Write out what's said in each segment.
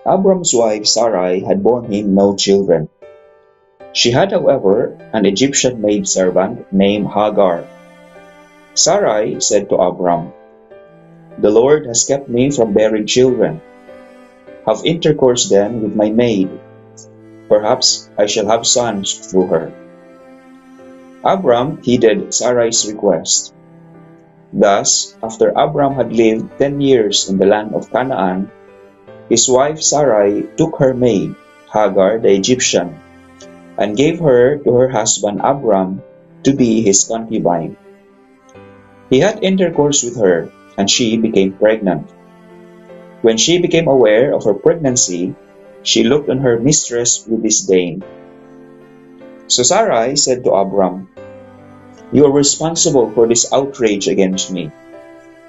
Abram's wife Sarai had borne him no children. She had, however, an Egyptian maidservant named Hagar. Sarai said to Abram, "The Lord has kept me from bearing children. Have intercourse then with my maid. Perhaps I shall have sons through her." Abram heeded Sarai's request. Thus, after Abram had lived 10 years in the land of Canaan, his wife Sarai took her maid, Hagar the Egyptian, and gave her to her husband Abram to be his concubine. He had intercourse with her, and she became pregnant. When she became aware of her pregnancy, she looked on her mistress with disdain. So Sarai said to Abram, "You are responsible for this outrage against me.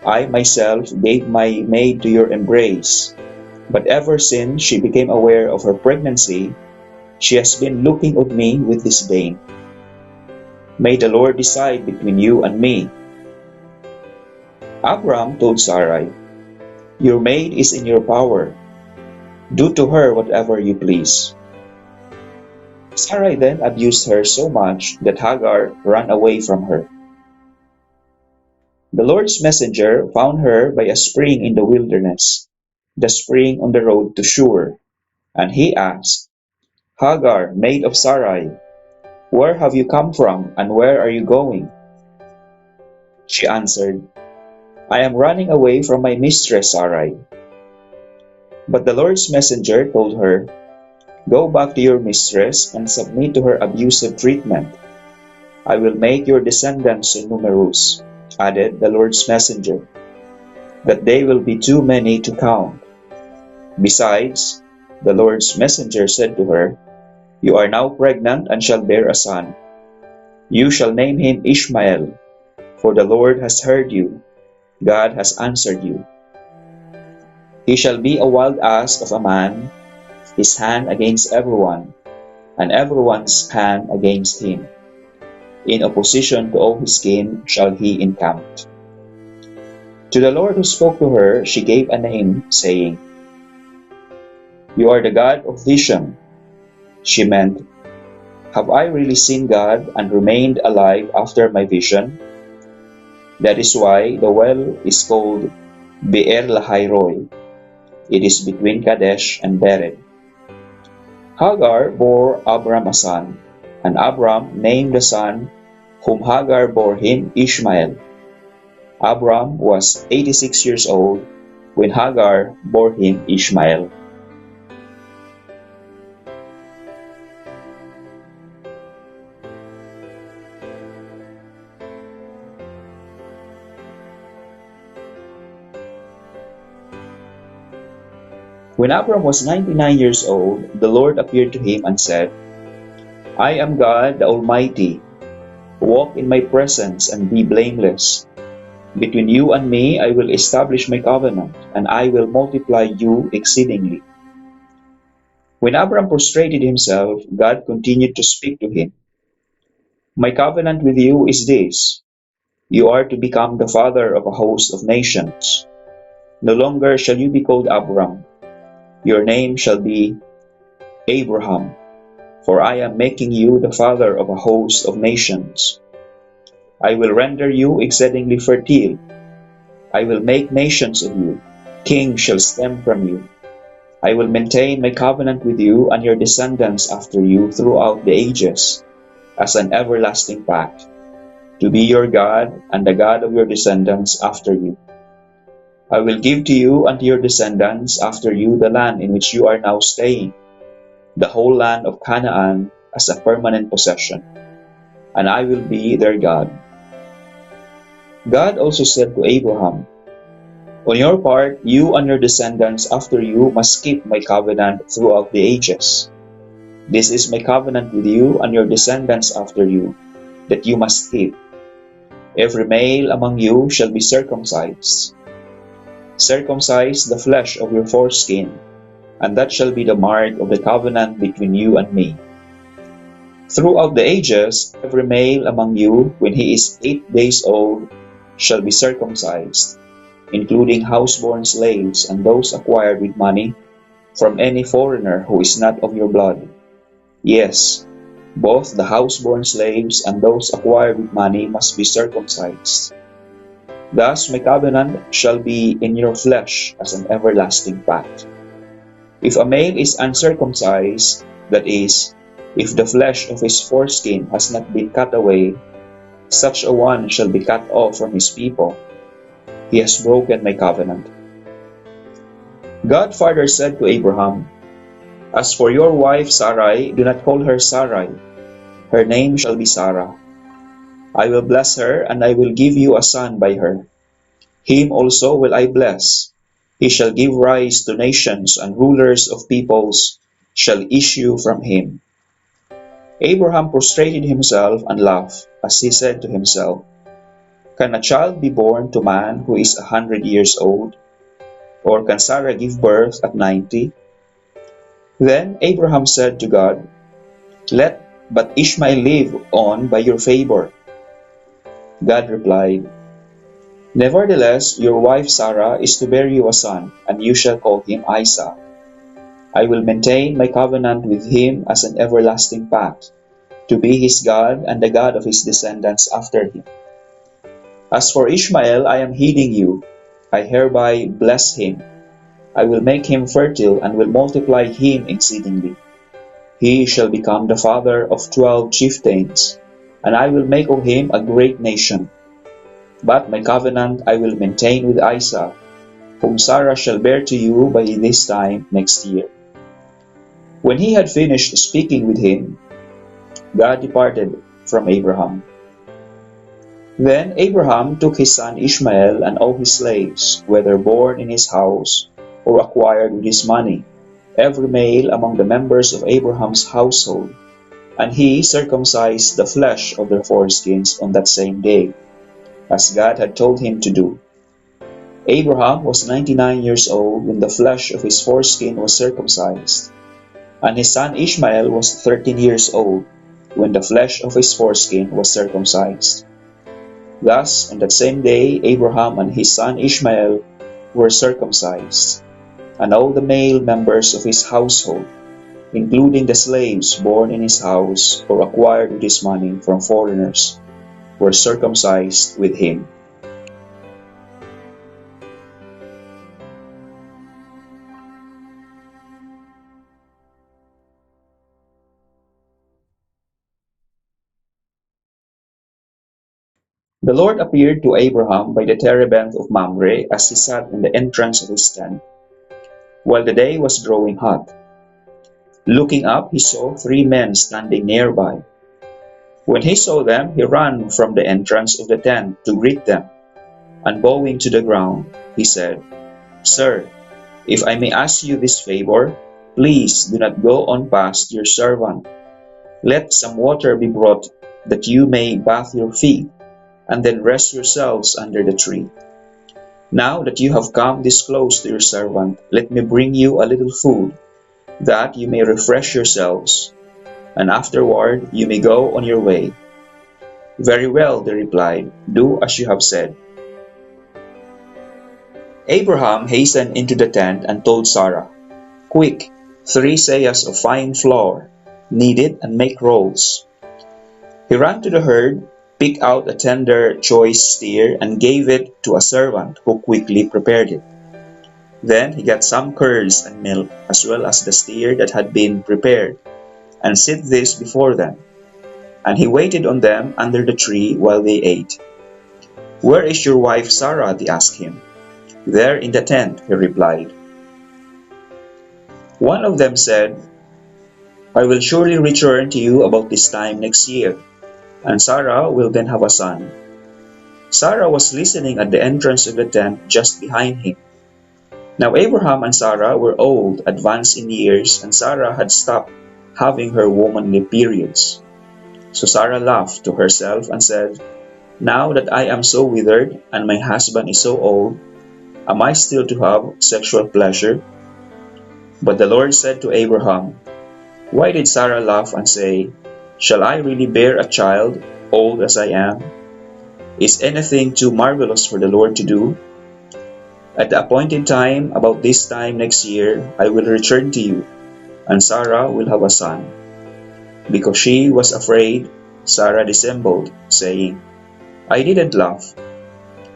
I myself gave my maid to your embrace, but ever since she became aware of her pregnancy, she has been looking at me with disdain. May the Lord decide between you and me." Abram told Sarai, "Your maid is in your power. Do to her whatever you please." Sarai then abused her so much that Hagar ran away from her. The Lord's messenger found her by a spring in the wilderness, the spring on the road to Shur, and he asked, "Hagar, maid of Sarai, where have you come from and where are you going?" She answered, "I am running away from my mistress Sarai." But the Lord's messenger told her, "Go back to your mistress and submit to her abusive treatment. I will make your descendants so numerous," added the Lord's messenger, "that they will be too many to count." Besides, the Lord's messenger said to her, "You are now pregnant and shall bear a son. You shall name him ISHMAEL, for the Lord has heard you. God has answered you. He shall be a wild ass of a man, his hand against everyone, and everyone's hand against him. In opposition to all his kin shall he encamp." To the Lord who spoke to her, she gave a name, saying, "You are the God of vision." She meant, "Have I really seen God and remained alive after my vision?" That is why the well is called Be'er Lahairoi. It is between Kadesh and Bered. Hagar bore Abram a son, and Abram named the son whom Hagar bore him Ishmael. Abram was 86 years old when Hagar bore him Ishmael. When Abram was 99 years old, the Lord appeared to him and said, "I am God the Almighty. Walk in my presence and be blameless. Between you and me I will establish my covenant, and I will multiply you exceedingly." When Abram prostrated himself, God continued to speak to him. "My covenant with you is this: you are to become the father of a host of nations. No longer shall you be called Abram. Your name shall be Abraham, for I am making you the father of a host of nations. I will render you exceedingly fertile. I will make nations of you. Kings shall stem from you. I will maintain my covenant with you and your descendants after you throughout the ages, as an everlasting pact, to be your God and the God of your descendants after you. I will give to you and to your descendants after you the land in which you are now staying, the whole land of Canaan as a permanent possession, and I will be their God." God also said to Abraham, "On your part, you and your descendants after you must keep my covenant throughout the ages. This is my covenant with you and your descendants after you, that you must keep. Every male among you shall be circumcised. Circumcise the flesh of your foreskin, and that shall be the mark of the covenant between you and me. Throughout the ages, every male among you, when he is 8 days old, shall be circumcised, including houseborn slaves and those acquired with money, from any foreigner who is not of your blood. Yes, both the houseborn slaves and those acquired with money must be circumcised. Thus my covenant shall be in your flesh as an everlasting pact. If a male is uncircumcised, that is, if the flesh of his foreskin has not been cut away, such a one shall be cut off from his people. He has broken my covenant. God further said to Abraham, As for your wife Sarai, do not call her Sarai. Her name shall be Sarah. I will bless her, and I will give you a son by her. Him also will I bless. He shall give rise to nations, and rulers of peoples shall issue from him. Abraham prostrated himself and laughed, as he said to himself, Can a child be born to man who is 100 years old? Or can Sarah give birth at 90? Then Abraham said to God, Let but Ishmael live on by your favor. God replied, Nevertheless, your wife Sarah is to bear you a son, and you shall call him Isaac. I will maintain my covenant with him as an everlasting pact, to be his God and the God of his descendants after him. As for Ishmael, I am heeding you. I hereby bless him. I will make him fertile and will multiply him exceedingly. He shall become the father of 12 chieftains, and I will make of him a great nation. But my covenant I will maintain with Isaac, whom Sarah shall bear to you by this time next year. When he had finished speaking with him, God departed from Abraham. Then Abraham took his son Ishmael and all his slaves, whether born in his house or acquired with his money, every male among the members of Abraham's household, and he circumcised the flesh of their foreskins on that same day, as God had told him to do. Abraham was 99 years old when the flesh of his foreskin was circumcised, and his son Ishmael was 13 years old when the flesh of his foreskin was circumcised. Thus, on that same day, Abraham and his son Ishmael were circumcised, and all the male members of his household, including the slaves born in his house or acquired with his money from foreigners, were circumcised with him. The Lord appeared to Abraham by the terebinth of Mamre as he sat in the entrance of his tent, while the day was growing hot. Looking up, he saw 3 men standing nearby. When he saw them, he ran from the entrance of the tent to greet them, and bowing to the ground, he said, Sir, if I may ask you this favor, please do not go on past your servant. Let some water be brought that you may bathe your feet, and then rest yourselves under the tree. Now that you have come this close to your servant, let me bring you a little food, that you may refresh yourselves, and afterward you may go on your way. Very well, they replied, do as you have said. Abraham hastened into the tent and told Sarah, Quick, 3 seahs of fine flour, knead it and make rolls. He ran to the herd, picked out a tender, choice steer, and gave it to a servant who quickly prepared it. Then he got some curds and milk, as well as the steer that had been prepared, and set this before them. And he waited on them under the tree while they ate. Where is your wife Sarah? They asked him. There in the tent, he replied. One of them said, I will surely return to you about this time next year, and Sarah will then have a son. Sarah was listening at the entrance of the tent just behind him. Now Abraham and Sarah were old, advanced in years, and Sarah had stopped having her womanly periods. So Sarah laughed to herself and said, Now that I am so withered and my husband is so old, am I still to have sexual pleasure? But the Lord said to Abraham, Why did Sarah laugh and say, Shall I really bear a child, old as I am? Is anything too marvelous for the Lord to do? At the appointed time, about this time next year, I will return to you, and Sarah will have a son." Because she was afraid, Sarah dissembled, saying, "I didn't laugh."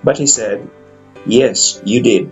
But he said, "Yes, you did,